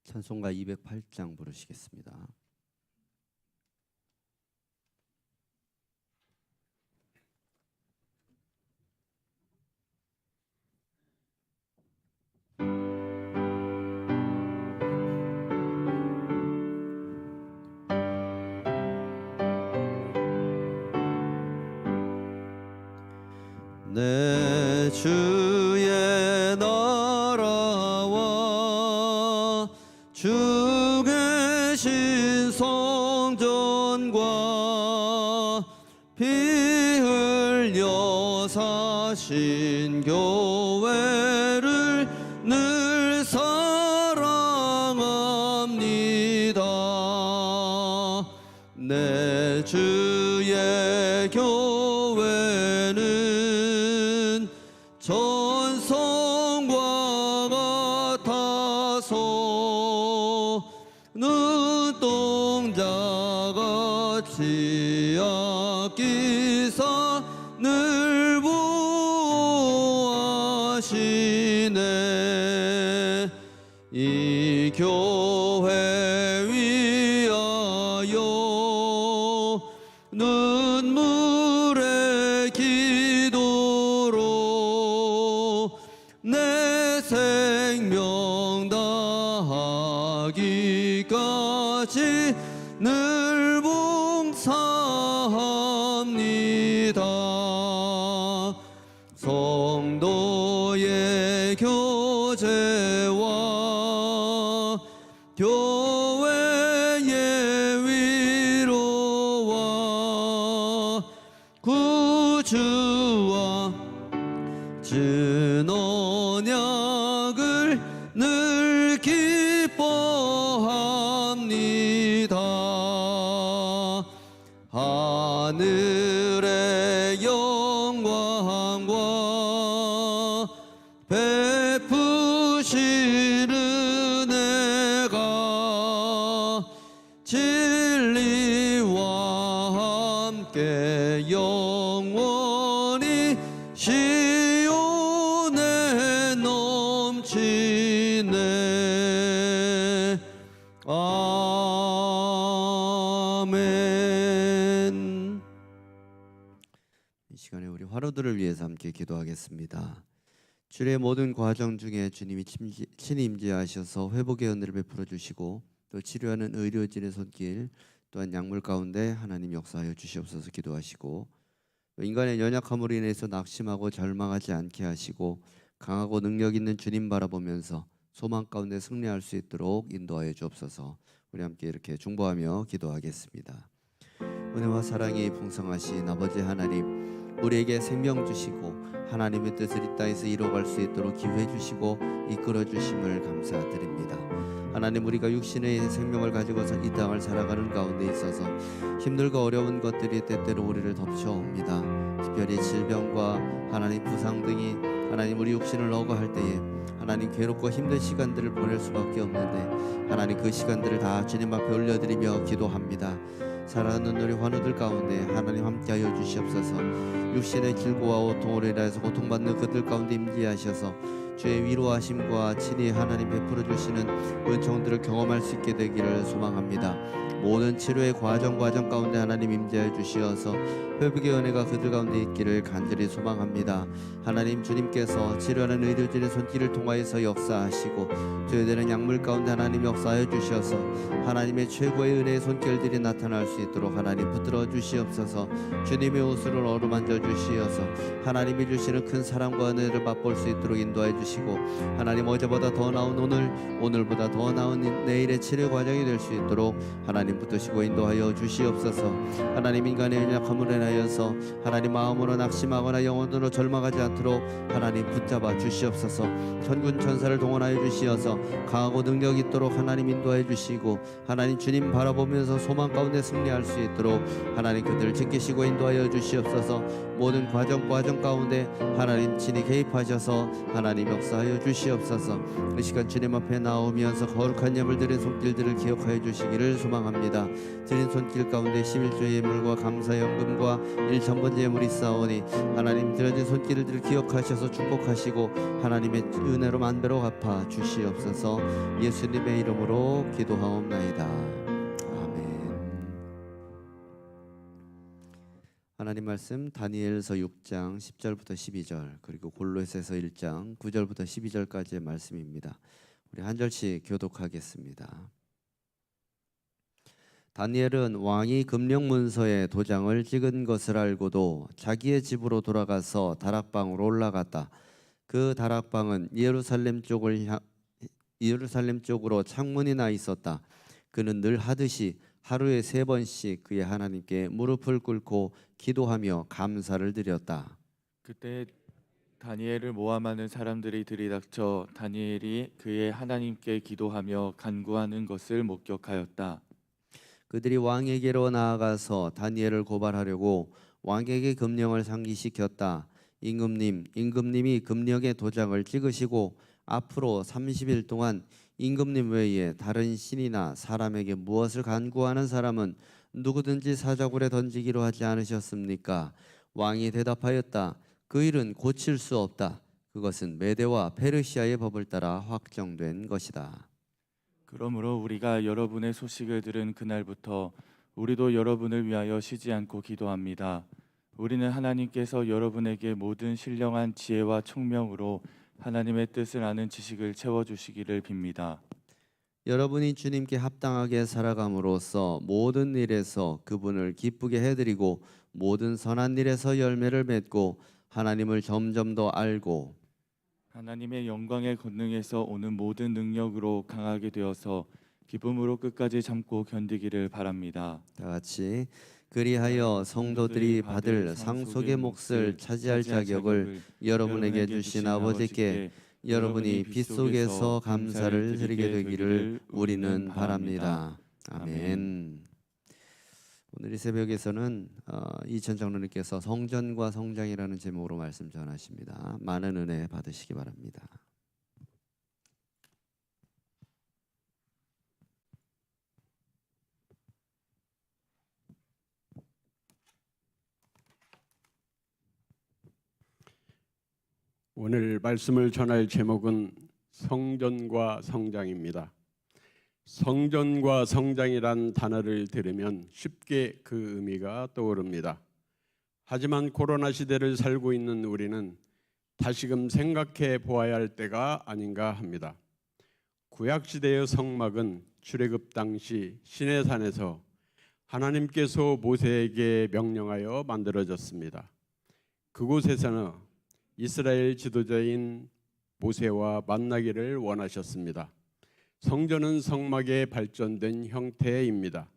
찬송가 208장 부르시겠습니다. 내 주의 나라와 주 계신 성전과 피 흘려 사신 교회를 늘 사랑합니다. 내 주의 교회는 전성과 같아서 눈동자같이 아끼사 늘 보호하시네. 이 교회 위하여 눈물의 기도로 내 생명 다하기까지 늘 봉사합니다. 성도의 교제와 교회의 위로와 구주와 진언약을 늘 기뻐합니다. 하늘의 영광과 베푸신 은혜가 진리와 함께 영원히 시온에 넘치네. 아멘. 이 시간에 우리 화로들을 위해서 함께 기도하겠습니다. 주의 모든 과정 중에 주님이 친히 임재하셔서 회복의 은혜를 베풀어 주시고 또 치료하는 의료진의 손길 또한 약물 가운데 하나님 역사하여 주시옵소서 기도하시고 또 인간의 연약함으로 인해서 낙심하고 절망하지 않게 하시고 강하고 능력 있는 주님 바라보면서 소망 가운데 승리할 수 있도록 인도하여 주옵소서. 우리 함께 이렇게 중보하며 기도하겠습니다. 은혜와 사랑이 풍성하신 아버지 하나님, 우리에게 생명 주시고 하나님의 뜻을 이 땅에서 이루어갈 수 있도록 기회해 주시고 이끌어 주심을 감사드립니다. 하나님, 우리가 육신의 생명을 가지고서 이 땅을 살아가는 가운데 있어서 힘들고 어려운 것들이 때때로 우리를 덮쳐옵니다. 특별히 질병과 하나님 부상 등이 하나님 우리 육신을 억어할 때에 하나님 괴롭고 힘든 시간들을 보낼 수밖에 없는데 하나님 그 시간들을 다 주님 앞에 올려드리며 기도합니다. 사랑하는 우리 환우들 가운데 하나님 함께하여 주시옵소서. 육신의 길고와 고통으로 인하여서 고통받는 그들 가운데 임재하셔서 주의 위로하심과 친히 하나님 베풀어 주시는 은총들을 경험할 수 있게 되기를 소망합니다. 모든 치료의 과정 가운데 하나님 임재하여 주시어서 회복의 은혜가 그들 가운데 있기를 간절히 소망합니다. 하나님, 주님께서 치료하는 의료진의 손길을 통하여서 역사하시고 저희들은 약물 가운데 하나님 역사하여 주셔서 하나님의 최고의 은혜의 손길들이 나타날 수 있도록 하나님 붙들어 주시옵소서. 주님의 옷을 어루만져 주시어서 하나님이 주시는 큰 사랑과 은혜를 맛볼 수 있도록 인도하여 주시고 하나님, 어제보다 더 나은 오늘보다 더 나은 내일의 치료 과정이 될 수 있도록 하나님 붙드시고 인도하여 주시옵소서. 하나님, 인간의 연약함을 인하여서 하나님 마음으로 낙심하거나 영혼으로 절망하지 않도록 하나님 붙잡아 주시옵소서. 천군 천사를 동원하여 주시어서 강하고 능력 있도록 하나님 인도하여 주시고 하나님 주님 바라보면서 소망 가운데 승리할 수 있도록 하나님 그들을 지키시고 인도하여 주시옵소서. 모든 과정 가운데 하나님 친히 개입하셔서 하나님 역사하여 주시옵소서. 이 시간 주님 앞에 나오면서 거룩한 예물 드린 손길들을 기억하여 주시기를 소망합니다. 감사합니다. 드린 손길 가운데 11조의 예물과 감사연금과 1,000번째 예물이 쌓오니 하나님 드려진 손길을 기억하셔서 축복하시고 하나님의 은혜로 만배로 갚아 주시옵소서. 예수님의 이름으로 기도하옵나이다. 아멘. 하나님 말씀 다니엘서 6장 10절부터 12절 그리고 골로새서 1장 9절부터 12절까지의 말씀입니다. 우리 한 절씩 교독하겠습니다. 다니엘은 왕이 금령 문서에 도장을 찍은 것을 알고도 자기의 집으로 돌아가서 다락방으로 올라갔다. 그 다락방은 예루살렘 쪽으로 창문이 나 있었다. 그는 늘 하듯이 하루에 3번씩 그의 하나님께 무릎을 꿇고 기도하며 감사를 드렸다. 그때 다니엘을 모함하는 사람들이 들이닥쳐 다니엘이 그의 하나님께 기도하며 간구하는 것을 목격하였다. 그들이 왕에게로 나아가서 다니엘을 고발하려고 왕에게 금령을 상기시켰다. 임금님이 금령의 도장을 찍으시고 앞으로 30일 동안 임금님 외에 다른 신이나 사람에게 무엇을 간구하는 사람은 누구든지 사자굴에 던지기로 하지 않으셨습니까? 왕이 대답하였다. 그 일은 고칠 수 없다. 그것은 메대와 페르시아의 법을 따라 확정된 것이다. 그러므로 우리가 여러분의 소식을 들은 그날부터 우리도 여러분을 위하여 쉬지 않고 기도합니다. 우리는 하나님께서 여러분에게 모든 신령한 지혜와 총명으로 하나님의 뜻을 아는 지식을 채워주시기를 빕니다. 여러분이 주님께 합당하게 살아감으로써 모든 일에서 그분을 기쁘게 해드리고 모든 선한 일에서 열매를 맺고 하나님을 점점 더 알고 하나님의 영광의 권능에서 오는 모든 능력으로 강하게 되어서 기쁨으로 끝까지 참고 견디기를 바랍니다. 다 같이 그리하여 성도들이 받을 상속의 몫을 차지할 자격을 여러분에게 주신 아버지께 여러분이 빗속에서 감사를 드리게 되기를 우리는 바랍니다. 아멘. 오늘 이 새벽에서는 이천 장로님께서 성전과 성장이라는 제목으로 말씀 전하십니다. 많은 은혜 받으시기 바랍니다. 오늘 말씀을 전할 제목은 성전과 성장입니다. 성전과 성장이란 단어를 들으면 쉽게 그 의미가 떠오릅니다. 하지만 코로나 시대를 살고 있는 우리는 다시금 생각해 보아야 할 때가 아닌가 합니다. 구약시대의 성막은 출애굽 당시 시내산에서 하나님께서 모세에게 명령하여 만들어졌습니다. 그곳에서는 이스라엘 지도자인 모세와 만나기를 원하셨습니다. 성전은 성막의 발전된 형태입니다.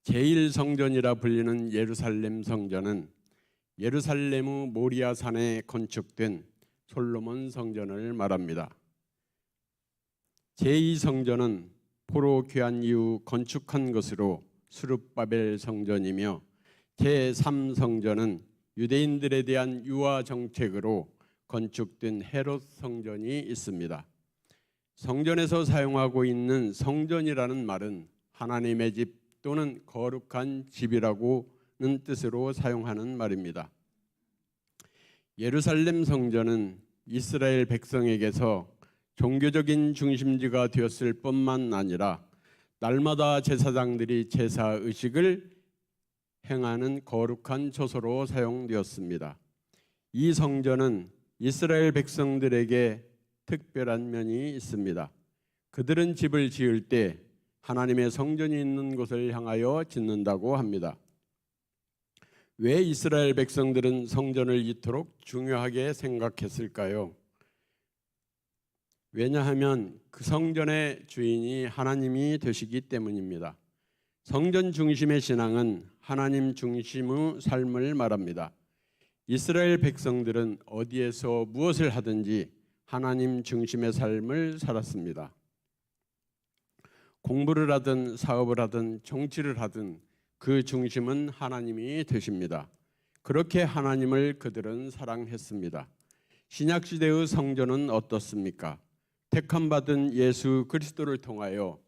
제1성전이라 불리는 예루살렘 성전은 예루살렘의 모리아산에 건축된 솔로몬 성전을 말합니다. 제2성전은 포로 귀환 이후 건축한 것으로 스룹바벨 성전이며 제3성전은 유대인들에 대한 유화 정책으로 건축된 헤롯 성전이 있습니다. 성전에서 사용하고 있는 성전이라는 말은 하나님의 집 또는 거룩한 집이라고는 뜻으로 사용하는 말입니다. 예루살렘 성전은 이스라엘 백성에게서 종교적인 중심지가 되었을 뿐만 아니라 날마다 제사장들이 제사 의식을 행하는 거룩한 처소로 사용되었습니다. 이 성전은 이스라엘 백성들에게 특별한 면이 있습니다. 그들은 집을 지을 때 하나님의 성전이 있는 곳을 향하여 짓는다고 합니다. 왜 이스라엘 백성들은 성전을 이토록 중요하게 생각했을까요? 왜냐하면 그 성전의 주인이 하나님이 되시기 때문입니다. 성전 중심의 신앙은 하나님 중심의 삶을 말합니다. 이스라엘 백성들은 어디에서 무엇을 하든지 하나님 중심의 삶을 살았습니다. 공부를 하든 사업을 하든 정치를 하든 그 중심은 하나님이 되십니다. 그렇게 하나님을 그들은 사랑했습니다. 신약시대의 성전은 어떻습니까? 택함받은 예수 그리스도를 통하여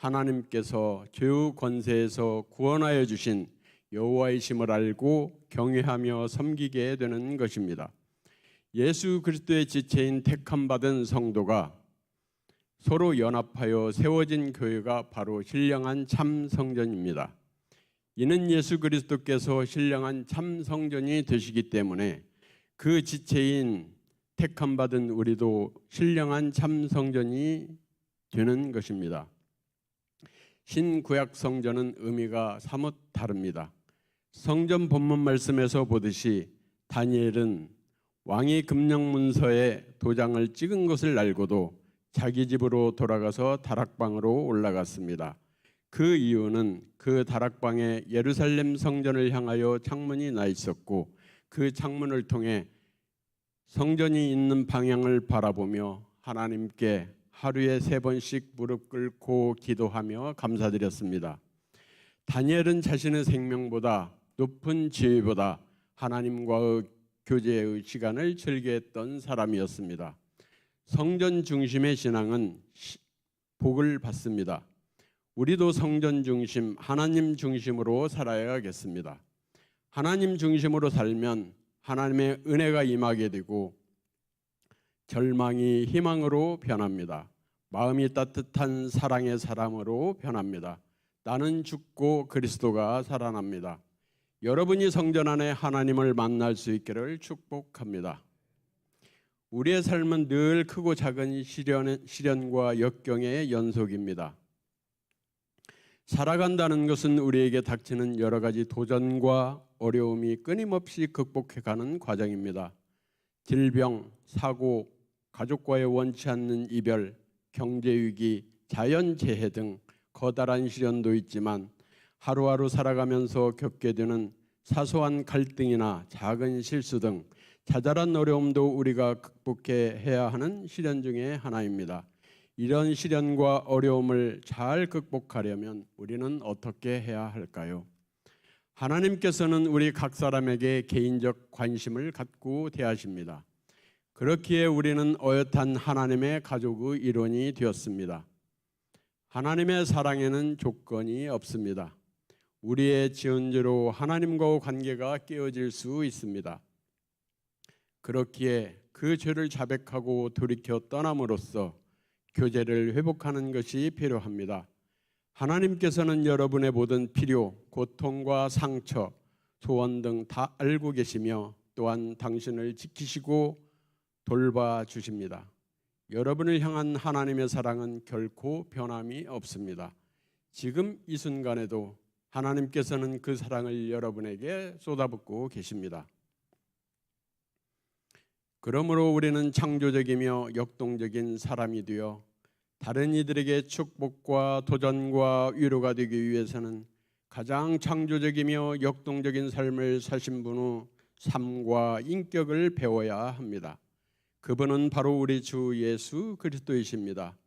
하나님께서 죄의 권세에서 구원하여 주신 여호와이심을 알고 경외하며 섬기게 되는 것입니다. 예수 그리스도의 지체인 택함 받은 성도가 서로 연합하여 세워진 교회가 바로 신령한 참 성전입니다. 이는 예수 그리스도께서 신령한 참 성전이 되시기 때문에 그 지체인 택함 받은 우리도 신령한 참 성전이 되는 것입니다. 신구약 성전은 의미가 사뭇 다릅니다. 성전 본문 말씀에서 보듯이 다니엘은 왕이 금령문서에 도장을 찍은 것을 알고도 자기 집으로 돌아가서 다락방으로 올라갔습니다. 그 이유는 그 다락방에 예루살렘 성전을 향하여 창문이 나 있었고 그 창문을 통해 성전이 있는 방향을 바라보며 하나님께 하루에 3번씩 무릎 꿇고 기도하며 감사드렸습니다. 다니엘은 자신의 생명보다 높은 지위보다 하나님과의 교제의 시간을 즐겨했던 사람이었습니다. 성전 중심의 신앙은 복을 받습니다. 우리도 성전 중심, 하나님 중심으로 살아야겠습니다. 하나님 중심으로 살면 하나님의 은혜가 임하게 되고 절망이 희망으로 변합니다. 마음이 따뜻한 사랑의 사람으로 변합니다. 나는 죽고 그리스도가 살아납니다. 여러분이 성전 안에 하나님을 만날 수 있기를 축복합니다. 우리의 삶은 늘 크고 작은 시련과 역경의 연속입니다. 살아간다는 것은 우리에게 닥치는 여러 가지 도전과 어려움이 끊임없이 극복해가는 과정입니다. 질병, 사고, 가족과의 원치 않는 이별, 경제위기, 자연재해 등 커다란 시련도 있지만 하루하루 살아가면서 겪게 되는 사소한 갈등이나 작은 실수 등 자잘한 어려움도 우리가 극복해야 하는 시련 중에 하나입니다. 이런 시련과 어려움을 잘 극복하려면 우리는 어떻게 해야 할까요? 하나님께서는 우리 각 사람에게 개인적 관심을 갖고 대하십니다. 그렇기에 우리는 어엿한 하나님의 가족의 일원이 되었습니다. 하나님의 사랑에는 조건이 없습니다. 우리의 지은 죄로 하나님과의 관계가 깨어질 수 있습니다. 그렇기에 그 죄를 자백하고 돌이켜 떠남으로써 교제를 회복하는 것이 필요합니다. 하나님께서는 여러분의 모든 필요, 고통과 상처, 소원 등 다 알고 계시며 또한 당신을 지키시고 돌봐주십니다. 여러분을 향한 하나님의 사랑은 결코 변함이 없습니다. 지금 이 순간에도 하나님께서는 그 사랑을 여러분에게 쏟아붓고 계십니다. 그러므로 우리는 창조적이며 역동적인 사람이 되어 다른 이들에게 축복과 도전과 위로가 되기 위해서는 가장 창조적이며 역동적인 삶을 사신 분의 삶과 인격을 배워야 합니다. 그분은 바로 우리 주 예수 그리스도이십니다.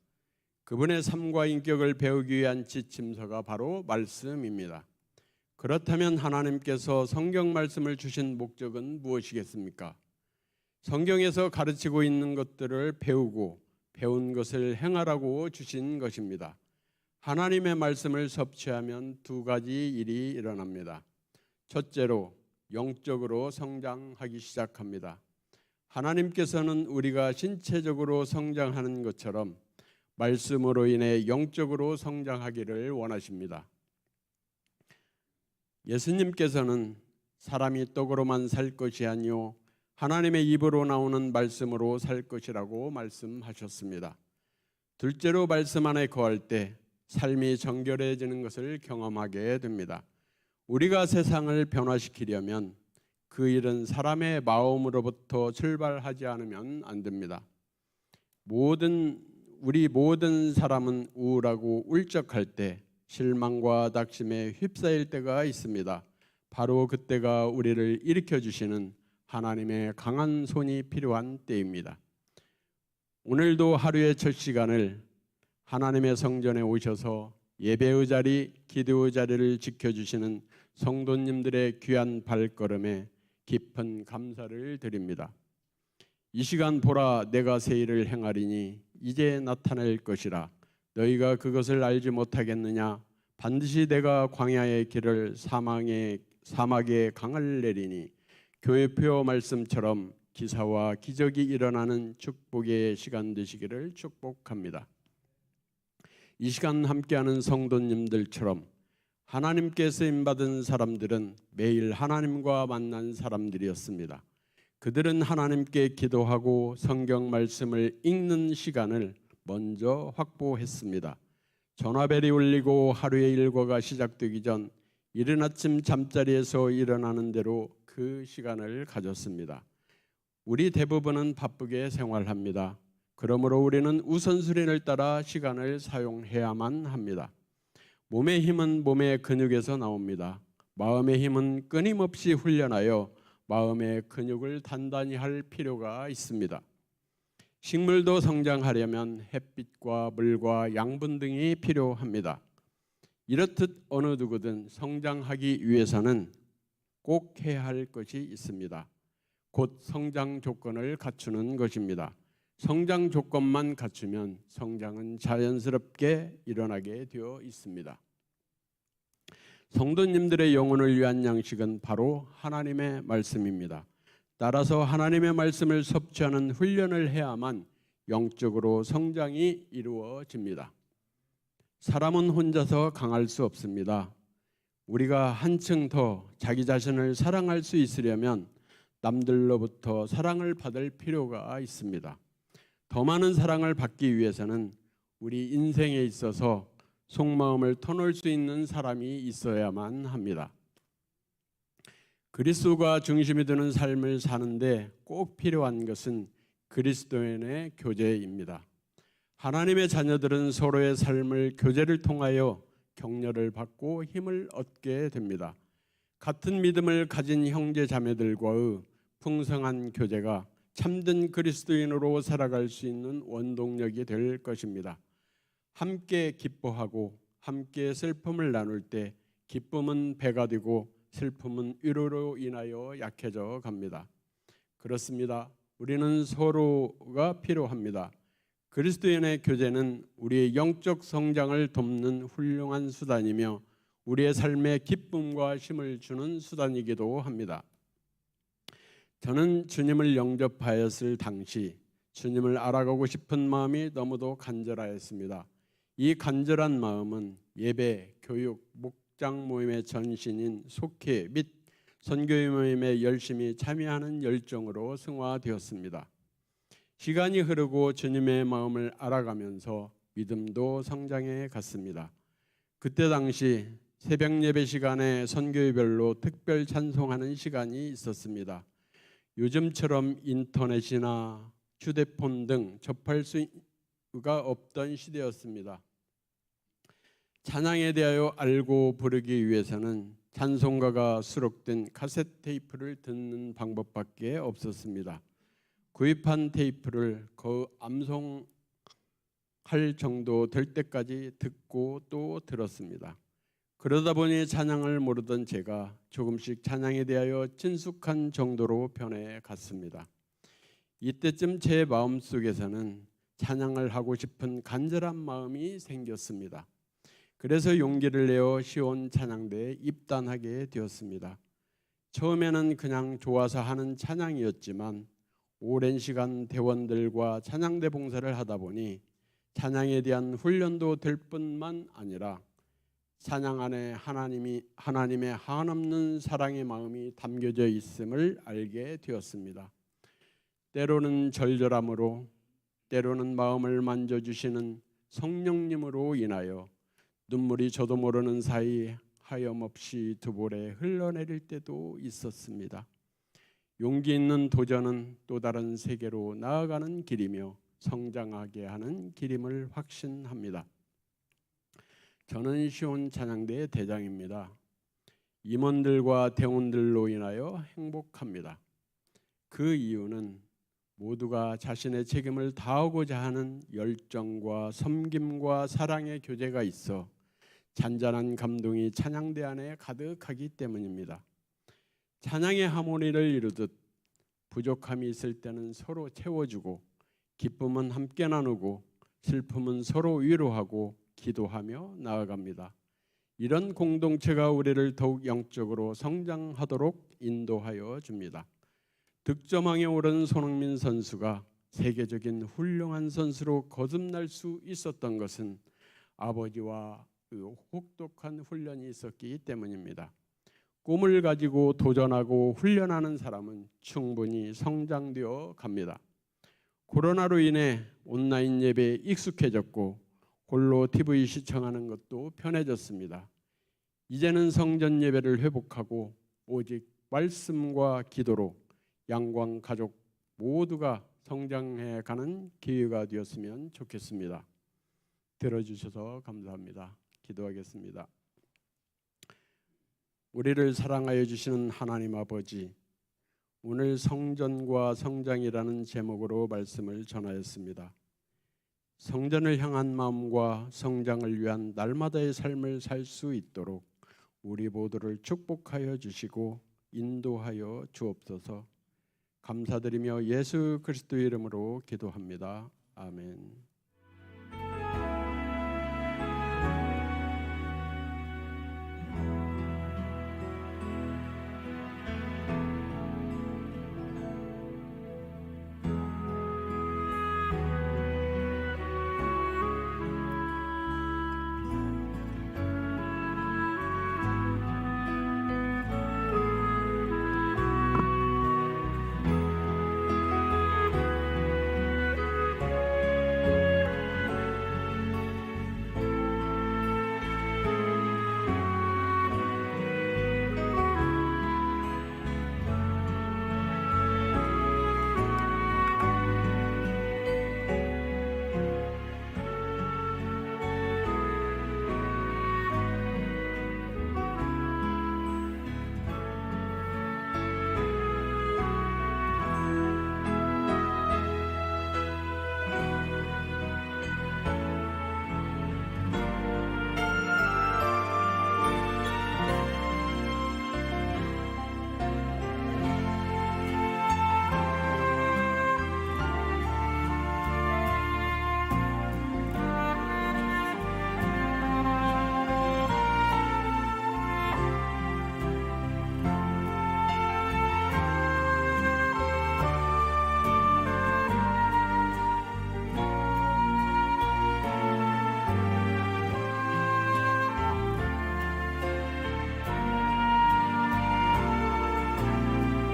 그분의 삶과 인격을 배우기 위한 지침서가 바로 말씀입니다. 그렇다면 하나님께서 성경 말씀을 주신 목적은 무엇이겠습니까? 성경에서 가르치고 있는 것들을 배우고 배운 것을 행하라고 주신 것입니다. 하나님의 말씀을 섭취하면 2가지 일이 일어납니다. 첫째로 영적으로 성장하기 시작합니다. 하나님께서는 우리가 신체적으로 성장하는 것처럼 말씀으로 인해 영적으로 성장하기를 원하십니다. 예수님께서는 사람이 떡으로만 살 것이 아니요 하나님의 입으로 나오는 말씀으로 살 것이라고 말씀하셨습니다. 둘째로 말씀 안에 거할 때 삶이 정결해지는 것을 경험하게 됩니다. 우리가 세상을 변화시키려면 그 일은 사람의 마음으로부터 출발하지 않으면 안 됩니다. 우리 모든 사람은 우울하고 울적할 때 실망과 낙심에 휩싸일 때가 있습니다. 바로 그때가 우리를 일으켜 주시는 하나님의 강한 손이 필요한 때입니다. 오늘도 하루의 첫 시간을 하나님의 성전에 오셔서 예배의 자리, 기도의 자리를 지켜주시는 성도님들의 귀한 발걸음에 깊은 감사를 드립니다. 이 시간 보라 내가 새 일을 행하리니 이제 나타낼 것이라 너희가 그것을 알지 못하겠느냐? 반드시 내가 광야의 길을 사막에 강을 내리니 교회표 말씀처럼 기사와 기적이 일어나는 축복의 시간 되시기를 축복합니다. 이 시간 함께하는 성도님들처럼 하나님께 쓰임받은 사람들은 매일 하나님과 만난 사람들이었습니다. 그들은 하나님께 기도하고 성경 말씀을 읽는 시간을 먼저 확보했습니다. 전화벨이 울리고 하루의 일과가 시작되기 전 이른 아침 잠자리에서 일어나는 대로 그 시간을 가졌습니다. 우리 대부분은 바쁘게 생활합니다. 그러므로 우리는 우선순위를 따라 시간을 사용해야만 합니다. 몸의 힘은 몸의 근육에서 나옵니다. 마음의 힘은 끊임없이 훈련하여 마음의 근육을 단단히 할 필요가 있습니다. 식물도 성장하려면 햇빛과 물과 양분 등이 필요합니다. 이렇듯 어느 누구든 성장하기 위해서는 꼭 해야 할 것이 있습니다. 곧 성장 조건을 갖추는 것입니다. 성장 조건만 갖추면 성장은 자연스럽게 일어나게 되어 있습니다. 성도님들의 영혼을 위한 양식은 바로 하나님의 말씀입니다. 따라서 하나님의 말씀을 섭취하는 훈련을 해야만 영적으로 성장이 이루어집니다. 사람은 혼자서 강할 수 없습니다. 우리가 한층 더 자기 자신을 사랑할 수 있으려면 남들로부터 사랑을 받을 필요가 있습니다. 더 많은 사랑을 받기 위해서는 우리 인생에 있어서 속마음을 터놓을 수 있는 사람이 있어야만 합니다. 그리스도가 중심이 되는 삶을 사는데 꼭 필요한 것은 그리스도인의 교제입니다. 하나님의 자녀들은 서로의 삶을 교제를 통하여 격려를 받고 힘을 얻게 됩니다. 같은 믿음을 가진 형제 자매들과의 풍성한 교제가 참된 그리스도인으로 살아갈 수 있는 원동력이 될 것입니다. 함께 기뻐하고 함께 슬픔을 나눌 때 기쁨은 배가 되고 슬픔은 위로로 인하여 약해져 갑니다. 그렇습니다. 우리는 서로가 필요합니다. 그리스도인의 교제는 우리의 영적 성장을 돕는 훌륭한 수단이며 우리의 삶에 기쁨과 힘을 주는 수단이기도 합니다. 저는 주님을 영접하였을 당시 주님을 알아가고 싶은 마음이 너무도 간절하였습니다. 이 간절한 마음은 예배, 교육, 목장 모임의 전신인 속회 및 선교 모임에 열심히 참여하는 열정으로 승화되었습니다. 시간이 흐르고 주님의 마음을 알아가면서 믿음도 성장해 갔습니다. 그때 당시 새벽 예배 시간에 선교회별로 특별 찬송하는 시간이 있었습니다. 요즘처럼 인터넷이나 휴대폰 등 접할 수가 없던 시대였습니다. 찬양에 대하여 알고 부르기 위해서는 찬송가가 수록된 카세트 테이프를 듣는 방법밖에 없었습니다. 구입한 테이프를 암송할 정도 될 때까지 듣고 또 들었습니다. 그러다 보니 찬양을 모르던 제가 조금씩 찬양에 대하여 친숙한 정도로 변해 갔습니다. 이때쯤 제 마음속에서는 찬양을 하고 싶은 간절한 마음이 생겼습니다. 그래서 용기를 내어 시온 찬양대에 입단하게 되었습니다. 처음에는 그냥 좋아서 하는 찬양이었지만 오랜 시간 대원들과 찬양대 봉사를 하다 보니 찬양에 대한 훈련도 될 뿐만 아니라 찬양 안에 하나님의 한없는 사랑의 마음이 담겨져 있음을 알게 되었습니다. 때로는 절절함으로, 때로는 마음을 만져주시는 성령님으로 인하여 눈물이 저도 모르는 사이 하염없이 두 볼에 흘러내릴 때도 있었습니다. 용기 있는 도전은 또 다른 세계로 나아가는 길이며 성장하게 하는 길임을 확신합니다. 저는 시온 찬양대의 대장입니다. 임원들과 대원들로 인하여 행복합니다. 그 이유는 모두가 자신의 책임을 다하고자 하는 열정과 섬김과 사랑의 교제가 있어 잔잔한 감동이 찬양대 안에 가득하기 때문입니다. 찬양의 하모니를 이루듯 부족함이 있을 때는 서로 채워주고 기쁨은 함께 나누고 슬픔은 서로 위로하고 기도하며 나아갑니다. 이런 공동체가 우리를 더욱 영적으로 성장하도록 인도하여 줍니다. 득점왕에 오른 손흥민 선수가 세계적인 훌륭한 선수로 거듭날 수 있었던 것은 아버지와 그 혹독한 훈련이 있었기 때문입니다. 꿈을 가지고 도전하고 훈련하는 사람은 충분히 성장되어 갑니다. 코로나로 인해 온라인 예배에 익숙해졌고 홀로 TV 시청하는 것도 편해졌습니다. 이제는 성전 예배를 회복하고 오직 말씀과 기도로 양광 가족 모두가 성장해 가는 기회가 되었으면 좋겠습니다. 들어주셔서 감사합니다. 기도하겠습니다. 우리를 사랑하여 주시는 하나님 아버지, 오늘 성전과 성장이라는 제목으로 말씀을 전하였습니다. 성전을 향한 마음과 성장을 위한 날마다의 삶을 살 수 있도록 우리 모두를 축복하여 주시고 인도하여 주옵소서. 감사드리며 예수 그리스도의 이름으로 기도합니다. 아멘.